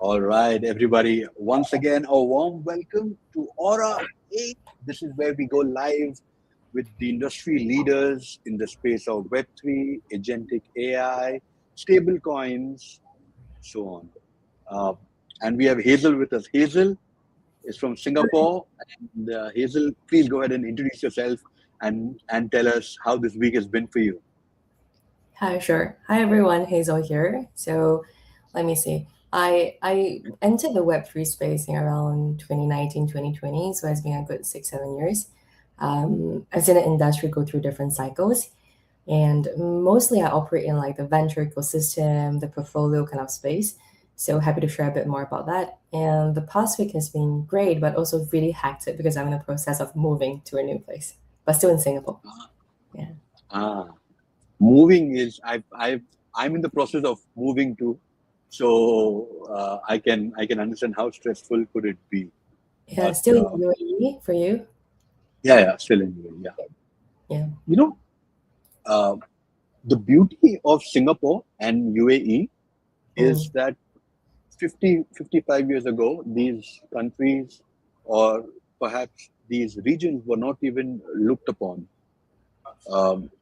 All right, everybody. Once again, a warm welcome to Aura8. This is where we go live with the industry leaders in the space of Web3, agentic AI, stable coins, so on. Uh, and we have Hazel with us. Hazel is from Singapore. And Hazel, please go ahead and introduce yourself and tell us how this week has been for you. Hi, sure. Hi, everyone. Hazel here. So let me see. I entered the Web3 space in around 2019, 2020. So it's been a good 6, 7 years. I've seen the industry go through different cycles. And mostly I operate in like the venture ecosystem, the portfolio kind of space. So happy to share a bit more about that. And the past week has been great, but also really hectic because I'm in the process of moving to a new place, but still in Singapore. Yeah. Ah, moving is I'm in the process of moving too, so I can understand how stressful could it be. Yeah, But still in UAE for you. yeah, still anyway, yeah. Yeah. You know, uh, the beauty of Singapore and UAE is Mm. that 55 years ago, these countries or perhaps these regions were not even looked upon.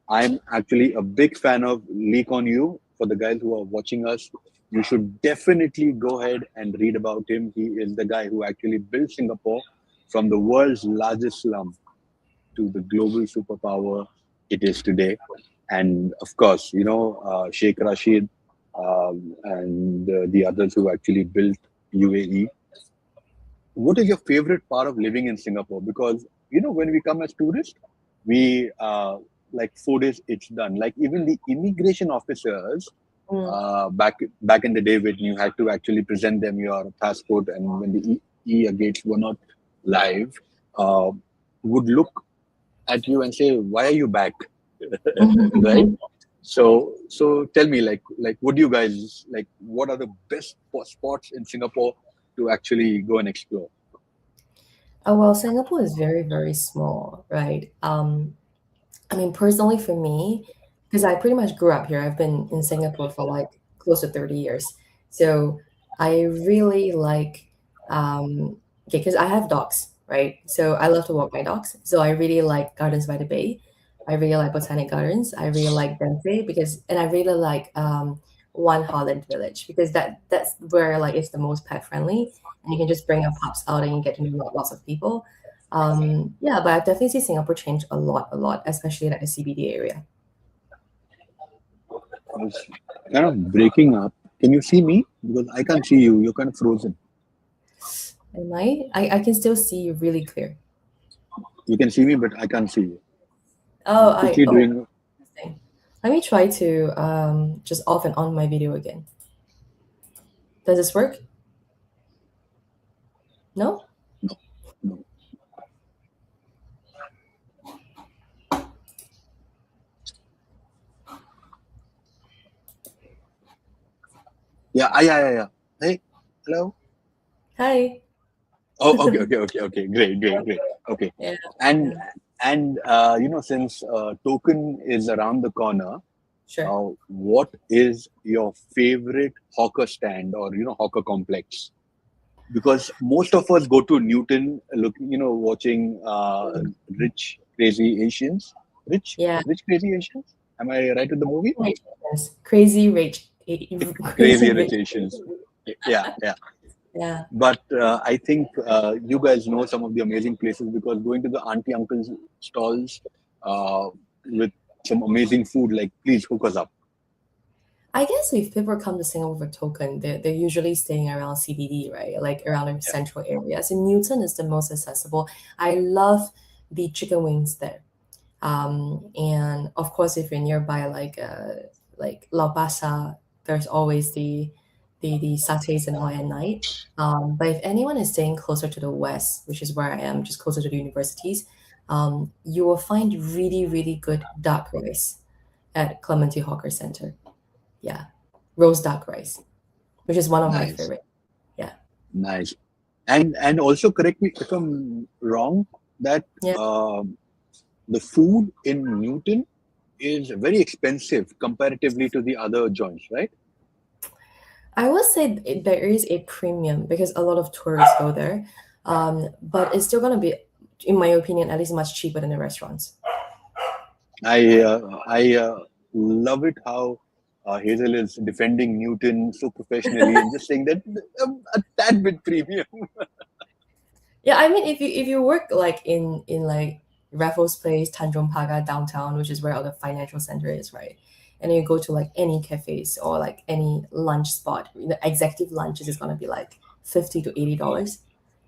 I'm actually a big fan of Lee Kuan Yew. For the guys who are watching us, you should definitely go ahead and read about him. He is the guy who actually built Singapore from the world's largest slum to the global superpower it is today. And of course, Sheikh Rashid and the others who actually built UAE. What is your favorite part of living in Singapore? Because when we come as tourists, we like 4 days it's done. Like even the immigration officers Mm. back in the day when you had to actually present them your passport and when the gates were not live, uh, would look at you and say, "Why are you back?" Right? So tell me, like, what do you guys like? What are the best spots in Singapore to actually go and explore? Oh, well, Singapore is very, very small, right? I mean, personally for me, because I pretty much grew up here, I've been in Singapore for like close to 30 years. So I really like, okay, because I have dogs, right? So I love to walk my dogs. So I really like Gardens by the Bay. I really like Botanic Gardens. I really like Dempsey and I really like One Holland Village because that's where like it's the most pet friendly and you can just bring your pups out and you get to know lots of people. Yeah, but I definitely see Singapore change a lot, especially like the CBD area. It's kind of breaking up. Can you see me? Because I can't see you. You're kind of frozen. Am I? I can still see you really clear. You can see me, but I can't see you. Oh, I'm quickly doing. interesting. Let me try to just off and on my video again. Does this work? No? No, no. Yeah, yeah. Hey, hello. Hi. Oh, okay. Great. Okay, Yeah, and yeah, since token is around the corner, sure. what is your favorite hawker stand or hawker complex? Because most of us go to Newton, watching Rich Crazy Asians. Yeah. Rich Crazy Asians. Am I right with the movie? Crazy rage. Crazy Crazy Rich rage. Asians. Yeah. Yeah. But I think you guys know some of the amazing places because going to the auntie uncles stalls uh, with some amazing food, like please hook us up. I guess if people come to Singapore for token, they're usually staying around CBD, right? Like around the Yeah. central area. So Newton is the most accessible. I love the chicken wings there. And of course, if you're nearby, like La Pasa, there's always the satays and all at night. But if anyone is staying closer to the west, which is where I am, just closer to the universities, you will find really, really good duck rice at Clementi Hawker Center. Yeah, roast duck rice, which is one of my Nice, favorite. Yeah, nice. And also correct me if I'm wrong that yeah. the food in Newton is very expensive comparatively to the other joints, right? I will say there is a premium because a lot of tourists go there, but it's still gonna be, in my opinion, at least much cheaper than the restaurants. I love it how Hazel is defending Newton so professionally and just saying that a tad bit premium. Yeah, I mean, if you work like in like Raffles Place, Tanjong Pagar downtown, which is where all the financial center is, right? And then you go to like any cafes or like any lunch spot, the executive lunches is gonna be like $50 to $80,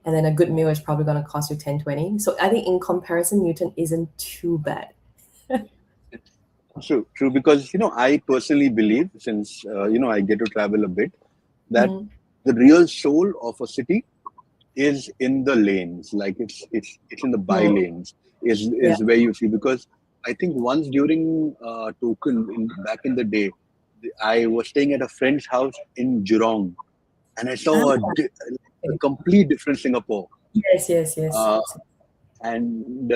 and then a good meal is probably gonna cost you 10, 20. So I think in comparison, Newton isn't too bad. True, true. Because I personally believe, since I get to travel a bit, that Mm, the real soul of a city is in the lanes. Like it's in the by mm, lanes yeah. is where you see. Because I think once during token back in the day, I was staying at a friend's house in Jurong, and I Ah, saw a okay. complete different Singapore. Yes, yes, yes. Uh, and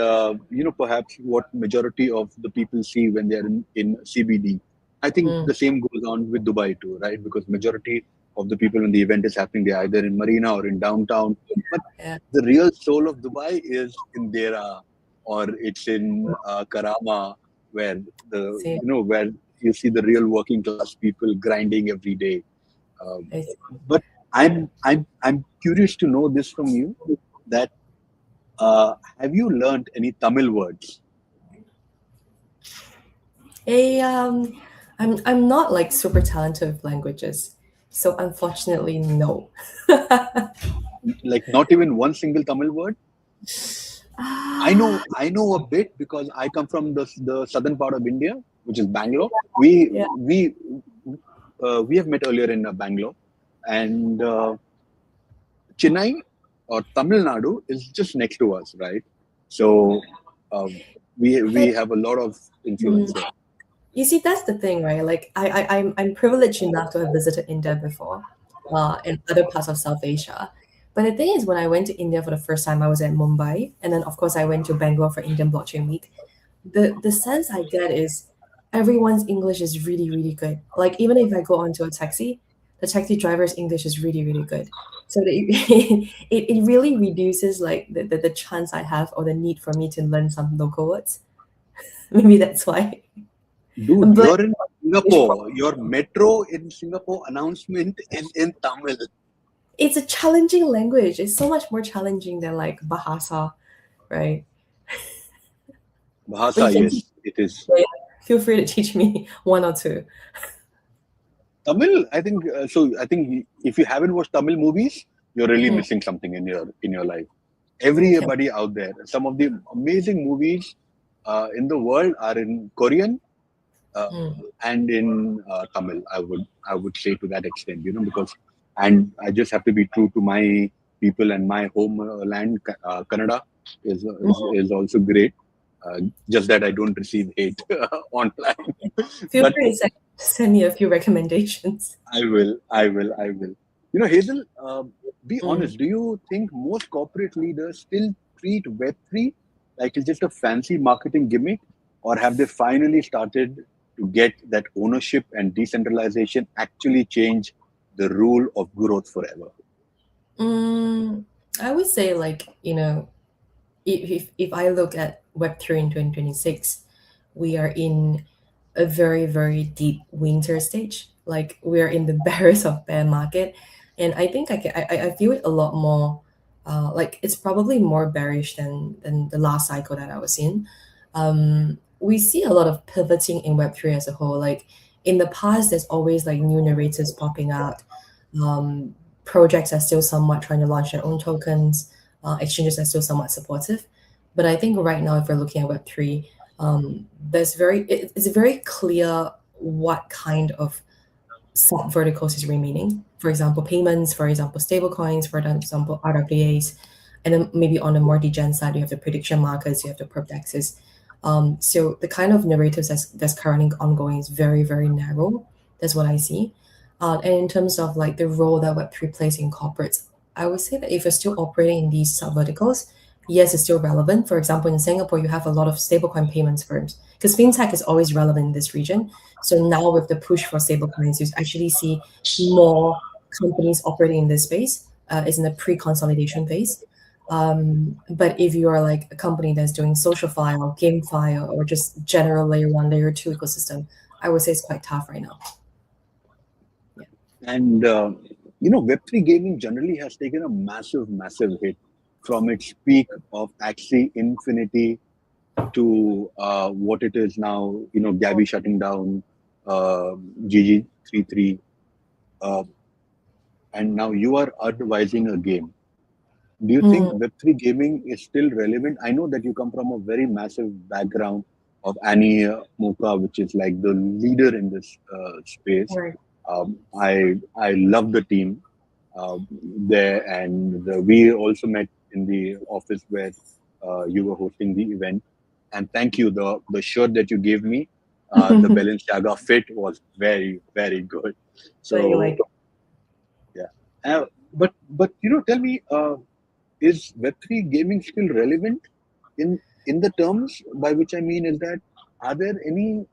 perhaps what majority of the people see when they're in CBD. I think Mm, the same goes on with Dubai too, right? Because majority of the people when the event is happening, they're either in Marina or in downtown. But yeah. the real soul of Dubai is in Dera, or it's in Karama, where See, where you see the real working class people grinding every day. Um, I see. but I'm curious to know this from you, that have you learned any Tamil words? Hey, I'm not like super talented with languages, so unfortunately, no. Like not even one single Tamil word? Ah, I know a bit because I come from the southern part of India, which is Bangalore. We yeah. we we have met earlier in Bangalore, and Chennai or Tamil Nadu is just next to us, right? So um, we But have a lot of mm, influence there. you see, that's the thing, right? Like, I'm privileged enough to have visited India before, and other parts of South Asia. But the thing is, when I went to India for the first time, I was at Mumbai, and then of course I went to Bangalore for Indian Blockchain Week. The sense I get is everyone's English is really, really good. Like even if I go onto a taxi, the taxi driver's English is really, really good. So it really reduces like the chance I have or the need for me to learn some local words. Maybe that's why. Dude, But you're in English Singapore. Your metro in Singapore announcement is in Tamil. it's a challenging language. It's so much more challenging than like Bahasa, right? But Bahasa, you can teach, yes, it is. yeah, feel free to teach me one or two. Tamil, I think so. I think if you haven't watched Tamil movies, you're really Mm, missing something in your life. okay. Everybody out there, some of the amazing movies in the world are in Korean uh, Mm. and in Tamil. I would say to that extent, because and I just have to be true to my people and my homeland. Canada is also great. Uh, just that I don't receive hate online, Feel but free to send me a few recommendations. I will. Hazel, be Mm. honest. Do you think most corporate leaders still treat Web3 like it's just a fancy marketing gimmick, or have they finally started to get that ownership and decentralization actually change the rule of growth forever? Mm, I would say like, if I look at Web3 in 2026, we are in a very, very deep winter stage. Like we are in the barrels of bear market. And I think I feel it a lot more, like it's probably more bearish than the last cycle that I was in. We see a lot of pivoting in Web3 as a whole. Like in the past, there's always like new narratives popping out. Um, Projects are still somewhat trying to launch their own tokens. Exchanges are still somewhat supportive. But I think right now, if we're looking at Web3, it's very clear what kind of sub verticals is remaining. For example, payments, for example, stablecoins, for example, RWAs, and then maybe on the more degen side, you have the prediction markets, you have the perp dexes. So the kind of narratives that's currently ongoing is very, very narrow. That's what I see. And in terms of like the role that Web3 plays in corporates, I would say that if you're still operating in these sub verticals, yes, it's still relevant. For example, in Singapore, you have a lot of stablecoin payments firms. because fintech is always relevant in this region. So now with the push for stablecoins, you actually see more companies operating in this space. Is in a pre-consolidation phase. But if you are like a company that's doing social file, game file, or just general layer one, layer two ecosystem, I would say it's quite tough right now. And Web3 gaming generally has taken a massive hit from its peak of Axie Infinity to what it is now. Gabby shutting down GG33, and now you are advising a game. Do you think Web3 gaming is still relevant? I know that you come from a very massive background of Annie Mocha, which is like the leader in this space. Right. I love the team there, and we also met in the office where you were hosting the event. And thank you. The shirt that you gave me, the Balenciaga fit was very good. So you So like yeah, but tell me, is Web3 gaming still relevant in the terms by which I mean is that are there any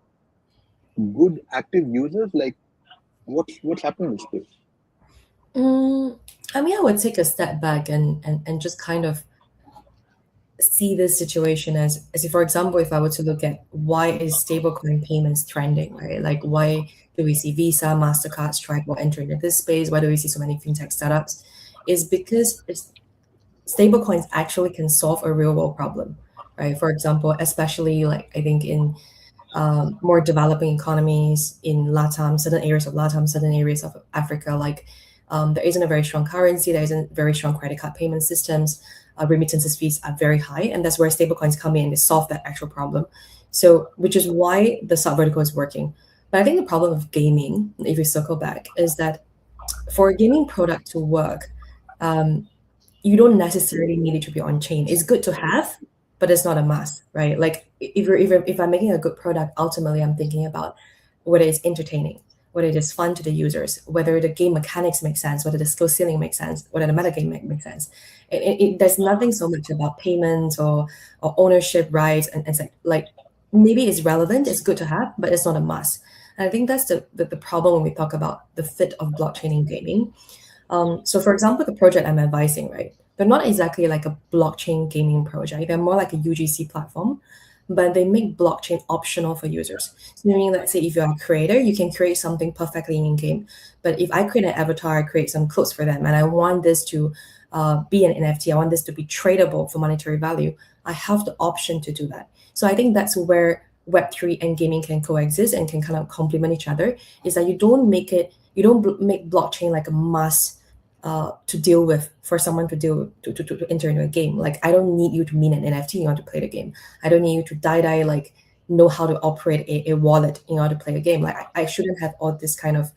good active users? Like what's happening in this space? I mean, I would take a step back and just kind of see this situation as if, for example, if I were to look at why is stablecoin payments trending, right? Like why do we see Visa, MasterCard, Stripe will enter into this space? Why do we see so many fintech startups? Is because stablecoins actually can solve a real world problem, right? For example, especially like I think in more developing economies in LATAM, certain areas of LATAM, certain areas of Africa, like there isn't a very strong currency, there isn't very strong credit card payment systems, remittances fees are very high, and that's where stablecoins come in to solve that actual problem. So, which is why the sub vertical is working. But I think the problem of gaming, if we circle back, is that for a gaming product to work, you don't necessarily need it to be on chain. It's good to have, but it's not a must, right? Like if I'm making a good product, ultimately I'm thinking about whether it's entertaining, whether it is fun to the users, whether the game mechanics make sense, whether the skill ceiling makes sense, whether the metagame makes sense. There's nothing so much about payments or ownership rights, and it's like maybe it's relevant, it's good to have, but it's not a must. And I think that's the problem when we talk about the fit of blockchain in gaming. So for example, the project I'm advising, right? They're not exactly like a blockchain gaming project. They're more like a UGC platform, but they make blockchain optional for users. So meaning, let's say if you're a creator, you can create something perfectly in game. But if I create an avatar, I create some clothes for them, and I want this to be an NFT, I want this to be tradable for monetary value, I have the option to do that. So I think that's where Web3 and gaming can coexist and can kind of complement each other, is that you don't make blockchain like a must to deal with for someone to enter into a game. Like I don't need you to mint an NFT in order to play the game. I don't need you to die like know how to operate a wallet in order to play a game. Like I shouldn't have all this kind of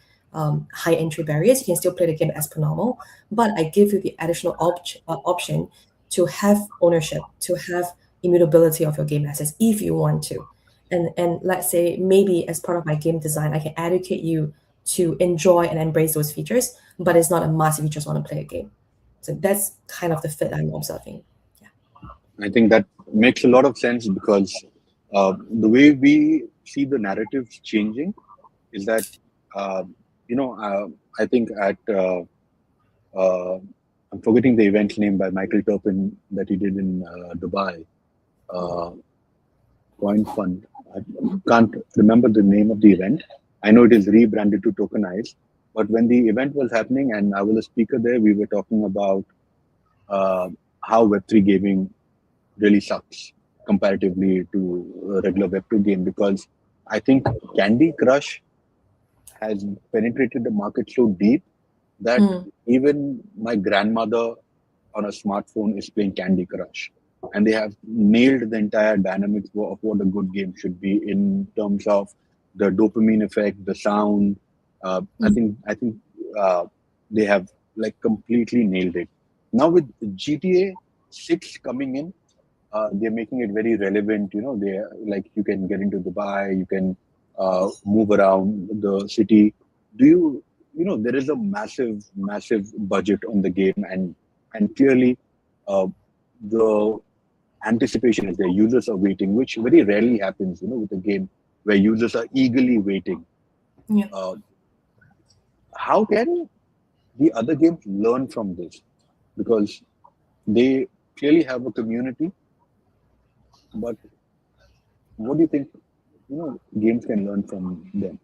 high entry barriers. You can still play the game as per normal, but I give you the additional option to have ownership, to have immutability of your game assets if you want to. And let's say maybe as part of my game design, I can educate you to enjoy and embrace those features, but it's not a must if you just want to play a game. So that's kind of the fit I'm observing. Yeah. I think that makes a lot of sense because the way we see the narratives changing is that uh, I think at I'm forgetting the event name by Michael Turpin that he did in Dubai. Uh, Coin Fund. I can't remember the name of the event. I know it is rebranded to Tokenize. But when the event was happening and I was a speaker there, we were talking about how Web3 gaming really sucks comparatively to a regular Web2 game, because I think Candy Crush has penetrated the market so deep that even my grandmother on a smartphone is playing Candy Crush. And they have nailed the entire dynamics of what a good game should be in terms of the dopamine effect, the sound. I think they have like completely nailed it. Now with GTA 6 coming in, they're making it very relevant. They like you can get into Dubai, you can move around the city. Do there is a massive budget on the game, and clearly the anticipation is there. Users are waiting, which very rarely happens, with a game where users are eagerly waiting. Yeah. Uh, how can the other games learn from this? Because they clearly have a community, but what do you think, games can learn from them?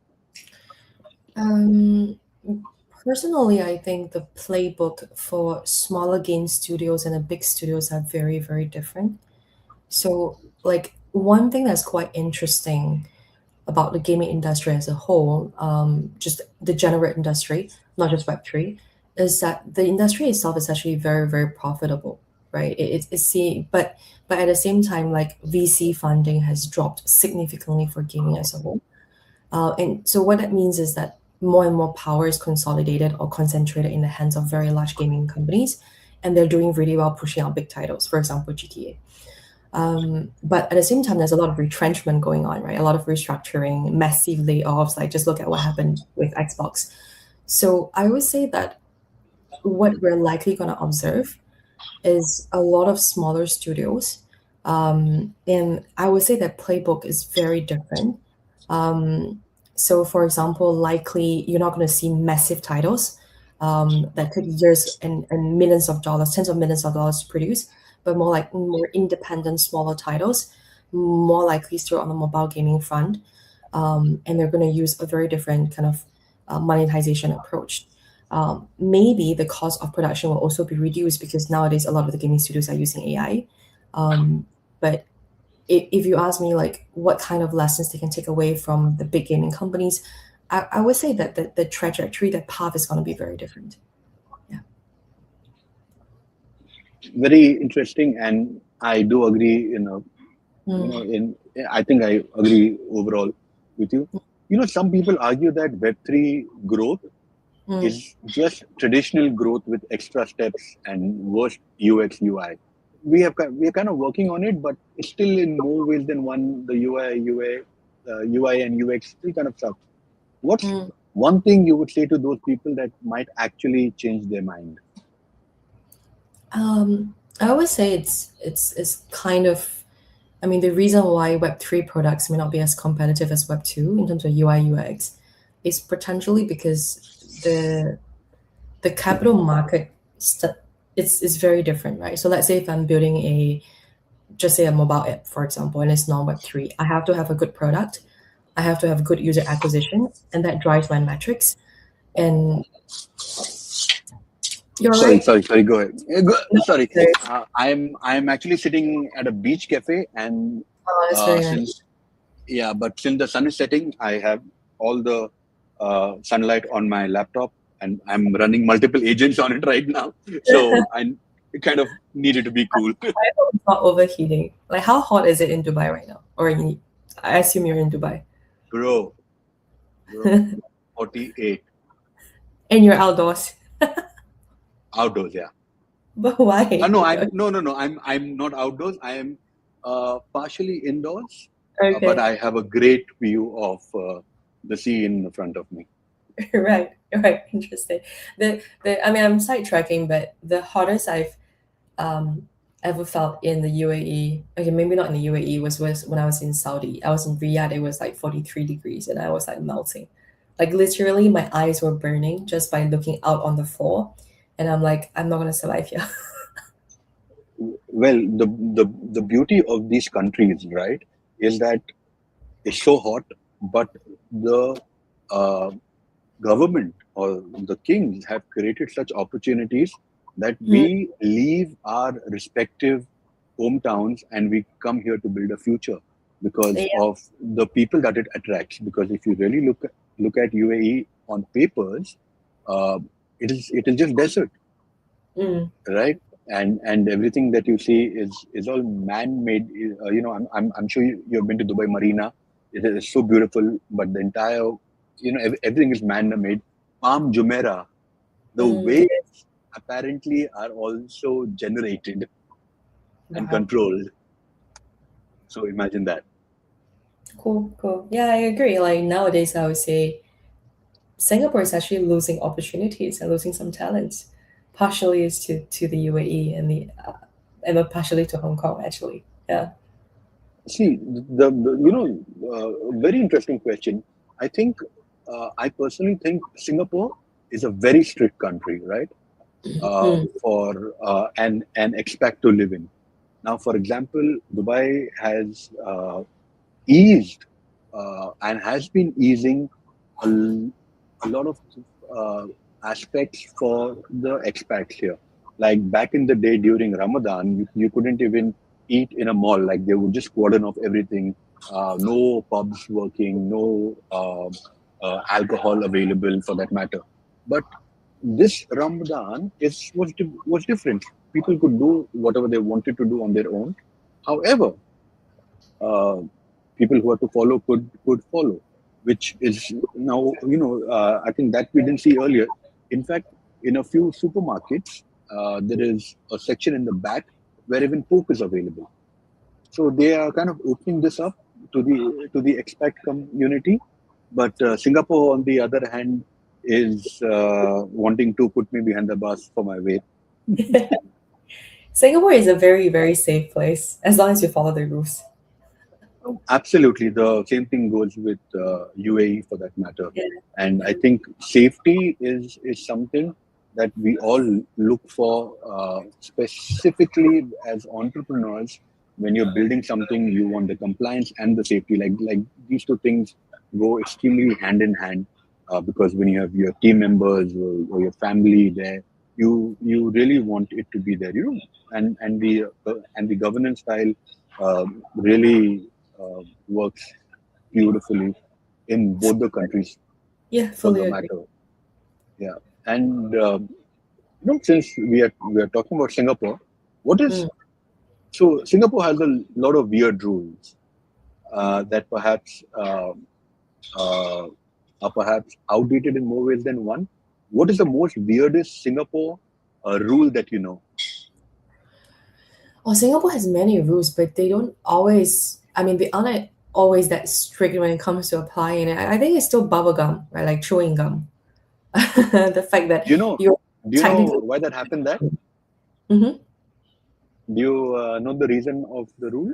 Um, Personally, I think the playbook for smaller game studios and the big studios are very, very different. So, like, one thing that's quite interesting about the gaming industry as a whole, just the general industry, not just Web3, is that the industry itself is actually very, very profitable, right? It's seeing, but at the same time, like VC funding has dropped significantly for gaming as a whole. And so what that means is that more and more power is consolidated or concentrated in the hands of very large gaming companies, and they're doing really well pushing out big titles, for example, GTA. But at the same time, there's a lot of retrenchment going on, right? A lot of restructuring, massive layoffs. Like just look at what happened with Xbox. So I would say that what we're likely going to observe is a lot of smaller studios. And I would say that playbook is very different. Um, so, for example, likely you're not going to see massive titles that took years and millions of dollars, tens of millions of dollars to produce, but more like more independent, smaller titles, more likely still on the mobile gaming front. And they're going to use a very different kind of monetization approach. Maybe the cost of production will also be reduced because nowadays a lot of the gaming studios are using AI. But if you ask me like what kind of lessons they can take away from the big gaming companies, I would say that the trajectory, the path is going to be very different. Yeah. Very interesting, and I do agree. In I think I agree overall with you. Some people argue that Web3 growth is just traditional growth with extra steps and worse UX UI. We are kind of working on it, but it's still in more ways than one. The UI and UX still kind of sucks. What's one thing you would say to those people that might actually change their mind? I would say it's kind of, I mean, the reason why Web3 products may not be as competitive as Web2 in terms of UI UX is potentially because the capital market is very different, right? So let's say if I'm building just say a mobile app, for example, and it's non Web3, I have to have a good product, I have to have good user acquisition, and that drives my metrics. And you're Sorry, right. sorry, sorry. Go ahead. Sorry, Sorry. I'm actually sitting at a beach cafe, and Oh, that's very nice. since the sun is setting, I have all the sunlight on my laptop, and I'm running multiple agents on it right now. So I kind of needed to be cool. I hope it's not overheating. Like, how hot is it in Dubai right now? I assume you're in Dubai. Bro, 48 And you're outdoors. outdoors. Yeah. But why? No, no. I'm not outdoors. I am partially indoors, but Okay. I have a great view of the sea in front of me. Right. Interesting. I mean, I'm sidetracking, but the hottest I've ever felt in the UAE, okay, maybe not in the UAE, was when I was in Saudi. I was in Riyadh, it was like 43 degrees and I was like melting. Like literally my eyes were burning just by looking out on the floor. And I'm like, I'm not gonna survive here. Well, the beauty of these countries, right, is that it's so hot, but the uh, government or the kings have created such opportunities that Mm, we leave our respective hometowns and we come here to build a future because yeah. of the people that it attracts. Because if you really look at UAE on papers, uh, it is just desert, Mm, right? And everything that you see is all man-made. I'm sure you've been to Dubai Marina. It is so beautiful, but the entire, everything is man-made. Palm Jumeirah, the yes. waves apparently are also generated and Wow. controlled. So imagine that. Cool. Yeah, I agree. Like nowadays, I would say Singapore is actually losing opportunities and losing some talents. Partially is to the UAE and and partially to Hong Kong actually. Yeah. See, very interesting question. I think, I personally think Singapore is a very strict country, right? Mm. For an expat to live in. Now, for example, Dubai has eased and has been easing a lot of uh, aspects for the expats here. Like back in the day during Ramadan, you couldn't even eat in a mall. Like they would just cordon off everything. No pubs working, no alcohol available for that matter. But this Ramadan was different. People could do whatever they wanted to do on their own. However, uh, people who are to follow could follow, which is now I think that we didn't see earlier. In fact, in a few supermarkets, there is a section in the back where even Coke is available. So they are kind of opening this up to the expat community. But Singapore, on the other hand, is wanting to put me behind the bus for my weight. Singapore is a very, very safe place as long as you follow the rules. Absolutely. The same thing goes with UAE for that matter. Yeah. And I Yeah. think safety is something that we all look for, specifically as entrepreneurs. When you're building something, you want the compliance and the safety. Like these two things go extremely hand in hand, because when you have your team members or your family there, you really want it to be there. And the governance style really works beautifully in both the countries Yeah, for the fully agree. matter. Yeah, and since we are talking about Singapore, what is Mm. so Singapore has a lot of weird rules that uh, are perhaps outdated in more ways than one. What is the most weirdest Singapore rule that you know? Well, Singapore has many rules, but they don't always, I mean, they aren't always that strict when it comes to applying it. I think it's still bubble gum, right? Like chewing gum. The fact that Do you know? you're Do you know technically. why that happened? That Mhm. do you know the reason of the rule?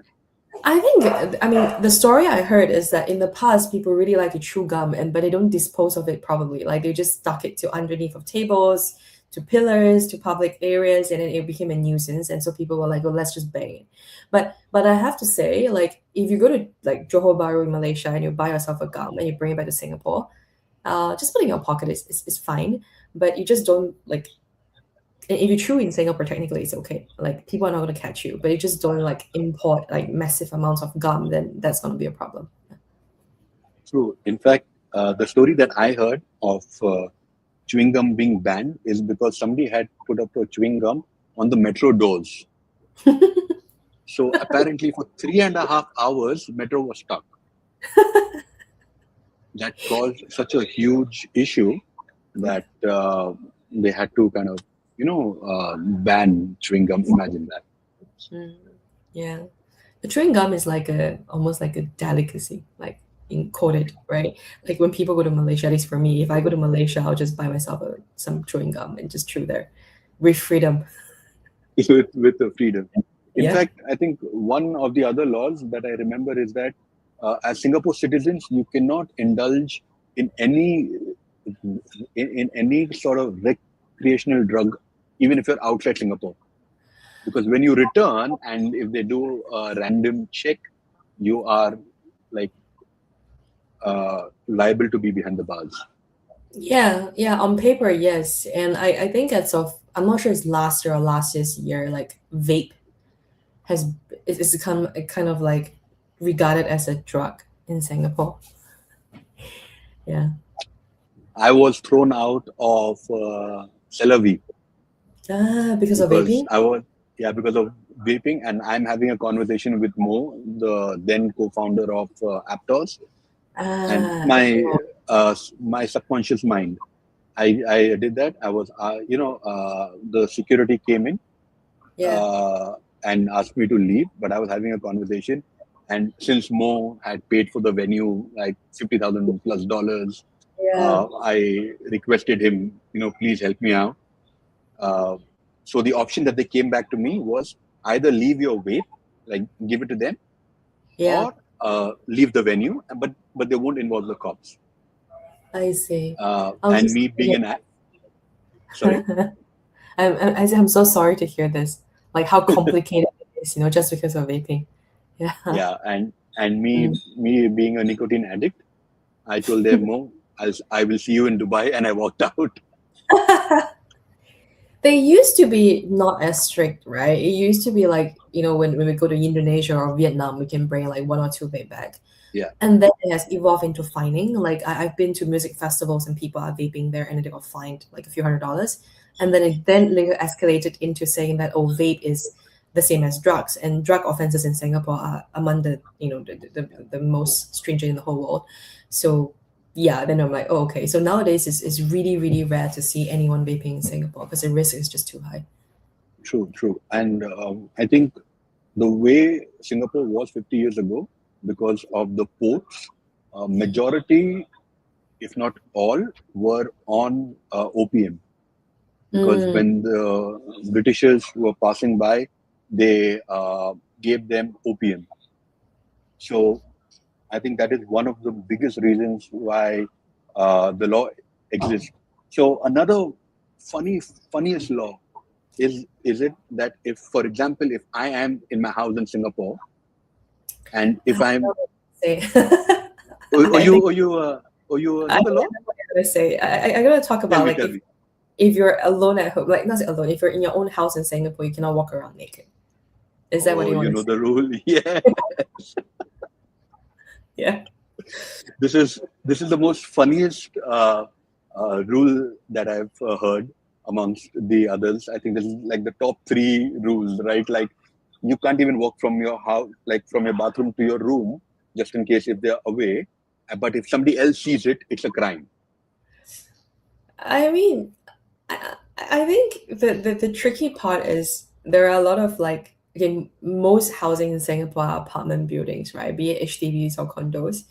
I think, I mean, the story I heard is that in the past, people really like to chew gum, but they don't dispose of it properly. Like they just stuck it to underneath of tables, to pillars, to public areas, and then it became a nuisance. And so people were like, "Oh, let's just bang it." But I have to say, like, if you go to like Johor Bahru in Malaysia and you buy yourself a gum and you bring it back to Singapore, just put it in your pocket is fine. But you just don't like if you chew in Singapore, technically it's okay. Like people are not going to catch you, but you just don't like import like massive amounts of gum, then that's going to be a problem. True. In fact, the story that I heard of chewing gum being banned is because somebody had put up a chewing gum on the metro doors. So apparently, for 3.5 hours, metro was stuck. That caused such a huge issue that they had to kind of, ban chewing gum. Imagine that. Mm, yeah, the chewing gum is like a almost like a delicacy, like encoded, right? Like when people go to Malaysia, at least for me, if I go to Malaysia, I'll just buy myself some chewing gum and just chew there with freedom. With the freedom. In Yeah. fact, I think one of the other laws that I remember is that as Singapore citizens, you cannot indulge in any sort of recreational drug, even if you're outside Singapore. Because when you return and if they do a random check, you are like liable to be behind the bars. Yeah, yeah, on paper, yes. And I think as of, I'm not sure it's last year or last this year, like vape has is become a kind of like regarded as a drug in Singapore. Yeah. I was thrown out of Celavi Because of because vaping? because of vaping, and I'm having a conversation with Mo, the then co-founder of Aptos, and Ah, my subconscious mind. I did that. I was the security came in yeah, uh, and asked me to leave, but I was having a conversation, and since Mo had paid for the venue like $50,000 plus, yeah. I requested him, please help me out. Uh, so the option that they came back to me was either leave your vape, like give it to them, Yeah, or leave the venue, but they won't involve the cops. I see. I'm And just me being an sorry, I'm so sorry to hear this. Like how complicated it is, just because of vaping. Yeah. yeah, and Mm. me being a nicotine addict, I told them no, I will see you in Dubai, and I walked out. They used to be not as strict, right? It used to be like, when we go to Indonesia or Vietnam, we can bring like one or two vape back. Yeah, And then it has evolved into fining. Like I've been to music festivals and people are vaping there and they got fined like a few $100s. And then it then later escalated into saying that, oh, vape is the same as drugs. And drug offenses in Singapore are among the most stringent in the whole world. So yeah, then I'm like, oh, okay. So nowadays it's really, really rare to see anyone vaping in Singapore because the risk is just too high. true, true. And I think the way Singapore was 50 years ago, because of the ports, majority, if not all, were on opium. Because Mm, when the Britishers were passing by, they gave them opium. So I think that is one of the biggest reasons why the law exists. So another funniest law is it that if, for example, if I am in my house in Singapore, and I if don't I'm know what to say. or I you think or you I know the don't law? know what I'm gonna say. I'm gonna talk Tell about me, like tell me. if you're alone at home, like not say alone, if you're in your own house in Singapore, you cannot walk around naked. Is that what Oh, you you want to know say? the rule. Yeah, Yeah. this is the most funniest rule that I've heard amongst the others. I think this is like the top three rules, right? Like you can't even walk from your house, like from your bathroom to your room, just in case if they're away. But if somebody else sees it, it's a crime. I mean, I think the tricky part is there are a lot of like again, most housing in Singapore are apartment buildings, right? Be it HDBs or condos.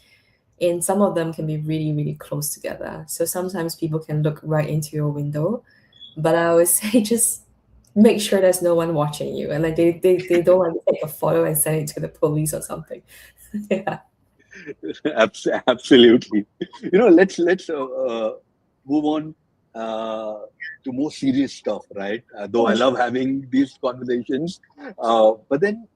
And some of them can be really, really close together. So sometimes people can look right into your window. But I always say just make sure there's no one watching you and like they don't like take a photo and send it to the police or something. Yeah. Absolutely. Let's move on to more serious stuff, right? Though I Oh, love sure. having these conversations, but then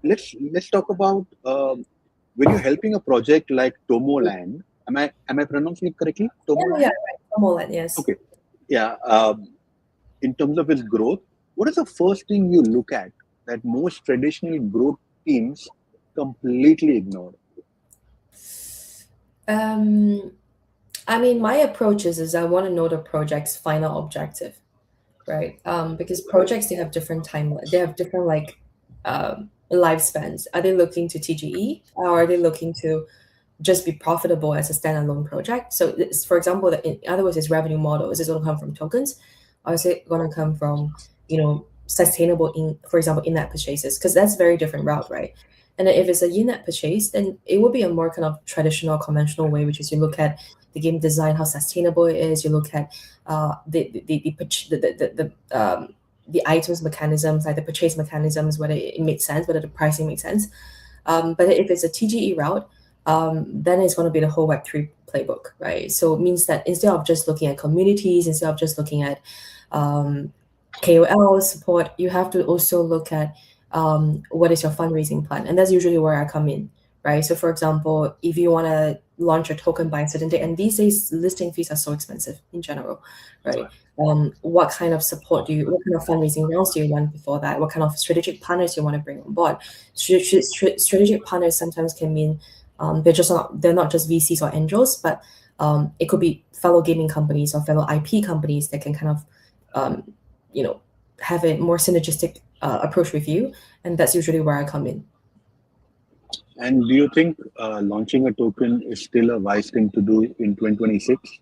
let's talk about when you're helping a project like Tomoland. Am I pronouncing it correctly? Yeah, yeah, Tomoland. right. Tomoland, yes. Okay. Yeah. In terms of its growth, what is the first thing you look at that most traditional growth teams completely ignore? Um, I mean, my approach is I want to know the project's final objective, right? Because projects they have different timeline, they have different like lifespans. Are they looking to TGE or are they looking to just be profitable as a standalone project? So, for example, in other words, its revenue model is it going to come from tokens, or is it going to come from sustainable for example, in-app purchases? Because that's a very different route, right? And then if it's a in-app purchase, then it would be a more kind of traditional, conventional way, which is you look at the game design, how sustainable it is. You look at the items mechanisms, like the purchase mechanisms, whether it makes sense, whether the pricing makes sense. But if it's a TGE route, then it's going to be the whole Web3 playbook, right? So it means that instead of just looking at communities, instead of just looking at KOL support, you have to also look at what is your fundraising plan. And that's usually where I come in, right? So for example, if you want to launch a token by a certain date, and these days listing fees are so expensive in general, right? What kind of support what kind of fundraising rounds do you want before that? What kind of strategic partners you want to bring on board? Strategic partners sometimes can mean they're not just VCs or angels, but it could be fellow gaming companies or fellow IP companies that can kind of um, you know have a more synergistic approach with you, and that's usually where I come in. And do you think launching a token is still a wise thing to do in 2026?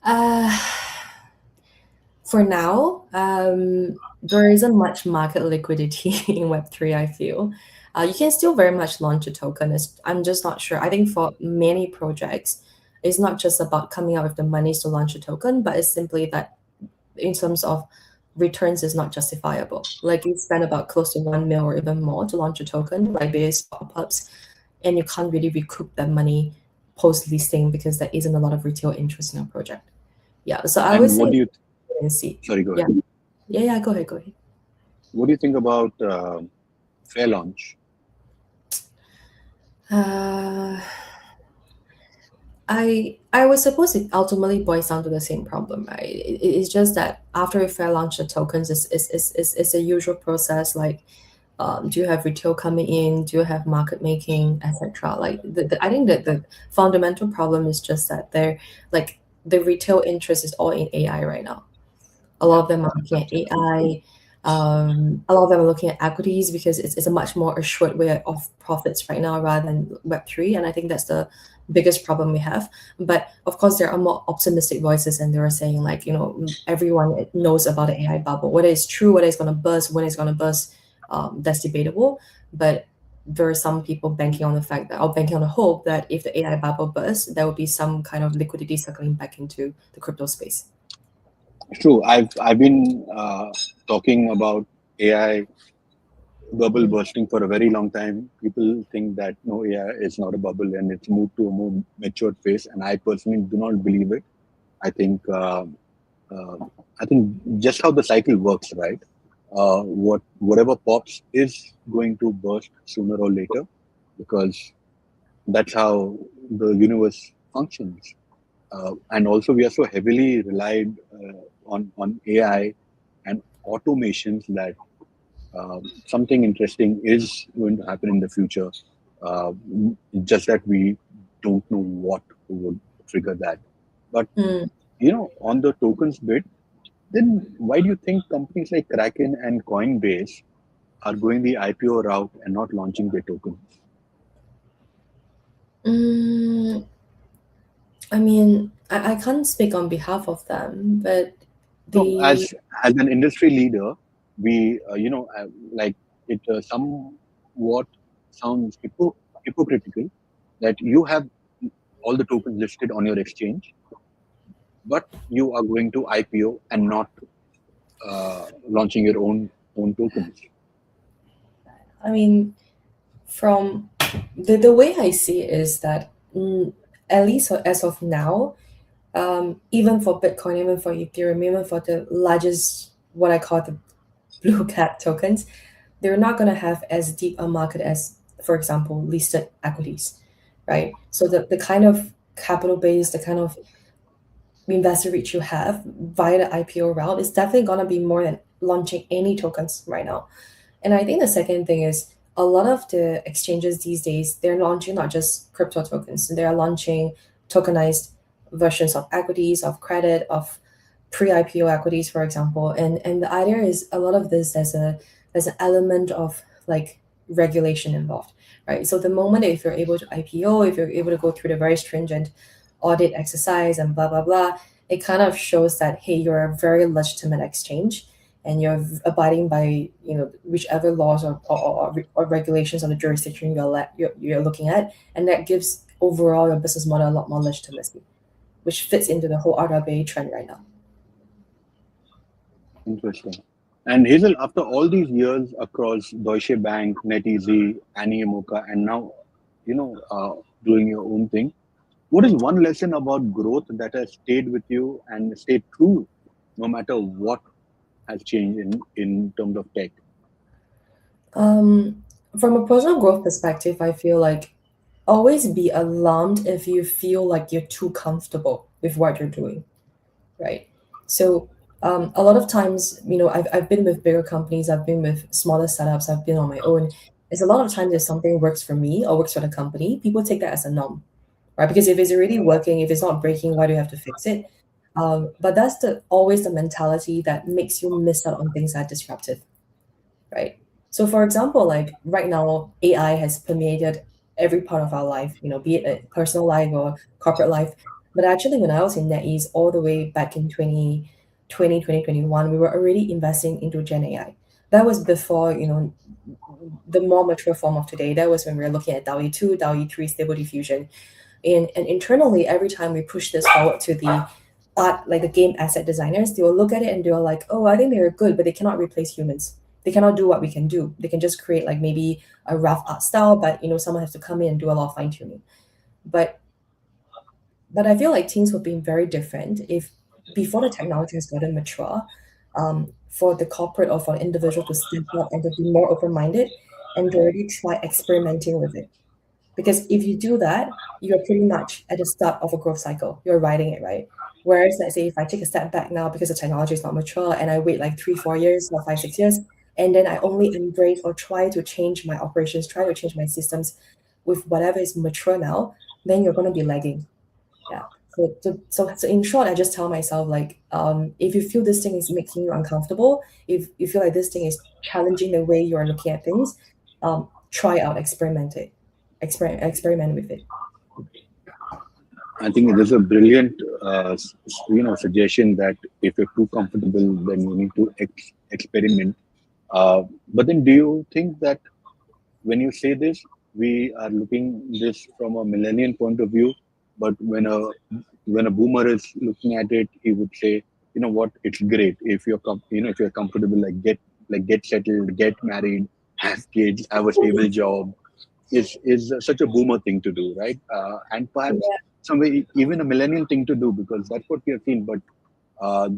Uh, for now, there isn't much market liquidity in Web3, I feel. You can still very much launch a token. I'm just not sure. I think for many projects, it's not just about coming out with the monies to launch a token, but it's simply that in terms of returns is not justifiable. Like you spend about close to 1 mil or even more to launch a token, like various pop-ups, and you can't really recoup that money post-listing because there isn't a lot of retail interest in a project. Yeah, so I would And say what do you? wait and see. Sorry, go Yeah, ahead. yeah, go ahead, go ahead. What do you think about fair launch? Uh, I was supposed it ultimately boils down to the same problem, right? It's just that after a fair launch the tokens is a usual process. Like, do you have retail coming in? Do you have market making, etc.? Like, I think that the fundamental problem is just that they're like the retail interest is all in AI right now. A lot of them are looking at AI. A lot of them are looking at equities because it's a much more assured way of profits right now rather than Web3. And I think that's the biggest problem we have. But of course, there are more optimistic voices, and they are saying, like, everyone knows about the AI bubble. Whether it's true, whether it's going to burst, when it's going to burst, that's debatable. But there are some people banking on the fact that, or banking on the hope that if the AI bubble bursts, there will be some kind of liquidity circling back into the crypto space. True. I've been talking about AI bubble bursting for a very long time. People think that no, AI is not a bubble and it's moved to a more matured phase, and I personally do not believe it. I think uh, I think just how the cycle works, right? Whatever pops is going to burst sooner or later, because that's how the universe functions. And also, we are so heavily relied on AI and automations that something interesting is going to happen in the future. Uh, just that we don't know what would trigger that. But Mm. on the tokens bit, then why do you think companies like Kraken and Coinbase are going the IPO route and not launching their tokens? Mm, I mean, I can't speak on behalf of them, but No, the as an industry leader, we like it somewhat sounds hypocritical that you have all the tokens listed on your exchange, but you are going to IPO and not launching your own tokens. I mean, from the way I see it is that, at least as of now, even for Bitcoin, even for Ethereum, even for the largest, what I call the blue cat tokens, they're not going to have as deep a market as, for example, listed equities, right? So the kind of capital base, the kind of investor reach you have via the IPO route is definitely going to be more than launching any tokens right now. And I think the second thing is a lot of the exchanges these days, they're launching not just crypto tokens, they're launching tokenized versions of equities, of credit, of pre-IPO equities, for example. And the idea is a lot of this there's an element of like regulation involved, right? So the moment if you're able to IPO, if you're able to go through the very stringent audit exercise and blah blah blah, it kind of shows that hey, you're a very legitimate exchange and you're abiding by whichever laws or regulations on the jurisdiction you're looking at, and that gives overall your business model a lot more legitimacy, which fits into the whole RWA trend right now. Interesting. And Hazel, after all these years across Deutsche Bank, NetEasy, Annie Mocha, and now, doing your own thing, what is one lesson about growth that has stayed with you and stayed true no matter what has changed in terms of tech? From a personal growth perspective, I feel like always be alarmed if you feel like you're too comfortable with what you're doing, right? So a lot of times, I've been with bigger companies, I've been with smaller startups, I've been on my own. It's a lot of times if something works for me or works for the company, people take that as a norm, right? Because if it's already working, if it's not breaking, why do you have to fix it? But that's always the mentality that makes you miss out on things that are disruptive, right? So, for example, like right now, AI has permeated every part of our life, be it a personal life or corporate life. But actually, when I was in NetEase all the way back in 2020, 2021, we were already investing into Gen AI. That was before, the more mature form of today. That was when we were looking at DAO 2, DAO 3, Stable Diffusion. And internally, every time we push this forward to the art, like the game asset designers, they will look at it and they're like, oh, I think they're good, but they cannot replace humans. They cannot do what we can do. They can just create like maybe a rough art style, but someone has to come in and do a lot of fine tuning. But I feel like things would be very different if before the technology has gotten mature, for the corporate or for an individual to step up and to be more open minded and to already try experimenting with it. Because if you do that, you're pretty much at the start of a growth cycle. You're riding it, right? Whereas, let's say, if I take a step back now because the technology is not mature and I wait like 3, 4 years or 5, 6 years, and then I only embrace or try to change my operations, try to change my systems with whatever is mature now, then you're going to be lagging. Yeah. So in short, I just tell myself like, if you feel this thing is making you uncomfortable, if you feel like this thing is challenging the way you are looking at things, try out, experiment with it. I think it is a brilliant, suggestion that if you're too comfortable, then you need to experiment. But then, do you think that when you say this, we are looking this from a millennial point of view, but when a boomer is looking at it, he would say, you know what, it's great if you're if you're comfortable, get settled, get married, have kids, have a stable job, is such a boomer thing to do, right? And perhaps Yeah. some way even a millennial thing to do because that's what we have seen. But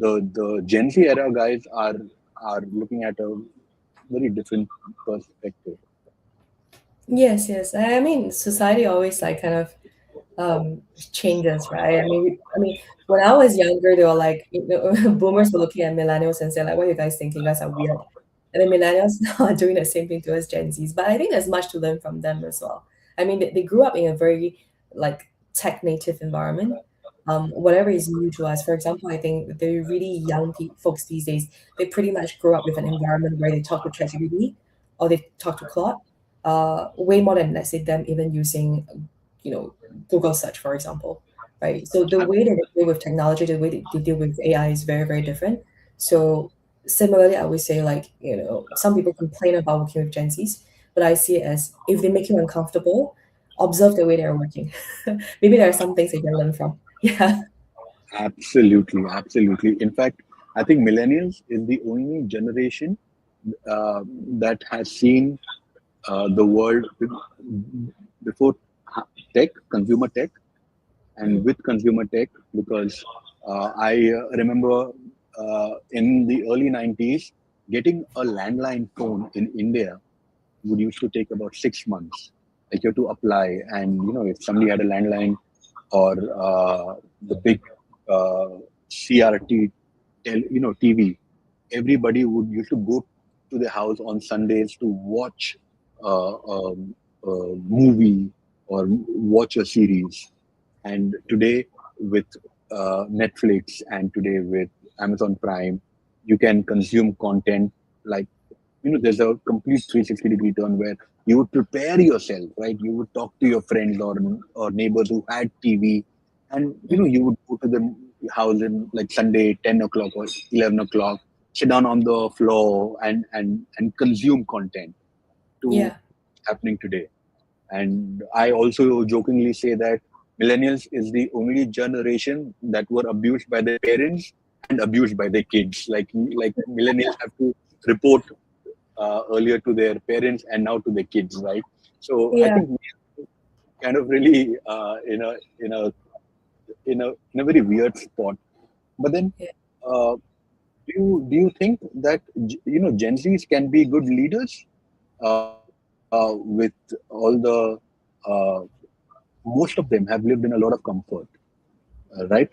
the Gen Z era guys are looking at a very different perspective. Yes, yes. I mean, society always like kind of changes, right? I mean, when I was younger, they were like, boomers were looking at millennials and saying like, "What are you guys thinking? You guys are weird." And then millennials now are doing the same thing to us Gen Zs. But I think there's much to learn from them as well. I mean, they grew up in a very like tech native environment. Whatever is new to us, for example, I think the really young folks these days, they pretty much grow up with an environment where they talk to ChatGPT or they talk to Claude, way more than let's say them even using, you know, Google search, for example, right? So the way that they deal with technology, the way they deal with AI is very, very different. So similarly, I would say like, some people complain about working with Gen Zs, but I see it as if they make you uncomfortable, observe the way they're working. Maybe there are some things that you can learn from. Yeah. Absolutely, absolutely. In fact, I think millennials is the only generation uh, that has seen the world before tech, consumer tech, and Mhm. with consumer tech, because I remember in the early 90s, getting a landline phone in India would used to take about 6 months. Like you have to apply, and if somebody had a landline or the big uh, CRT, TV, everybody would used to go to the house on Sundays to watch a movie or watch a series. And today with Netflix and today with Amazon Prime, you can consume content like there's a complete 360-degree turn where you would prepare yourself, right? You would talk to your friends or neighbors who had TV, and you would go to the house in like Sunday 10 o'clock or 11 o'clock, sit down on the floor and consume content to Yeah. happening today. And I also jokingly say that millennials is the only generation that were abused by their parents and abused by their kids. Like millennials have to report earlier to their parents and now to their kids, right? So I Yeah. think we are kind of really in a very weird spot. But then, Yeah. uh, do you think that Gen Zs can be good leaders with all the most of them have lived in a lot of comfort, right?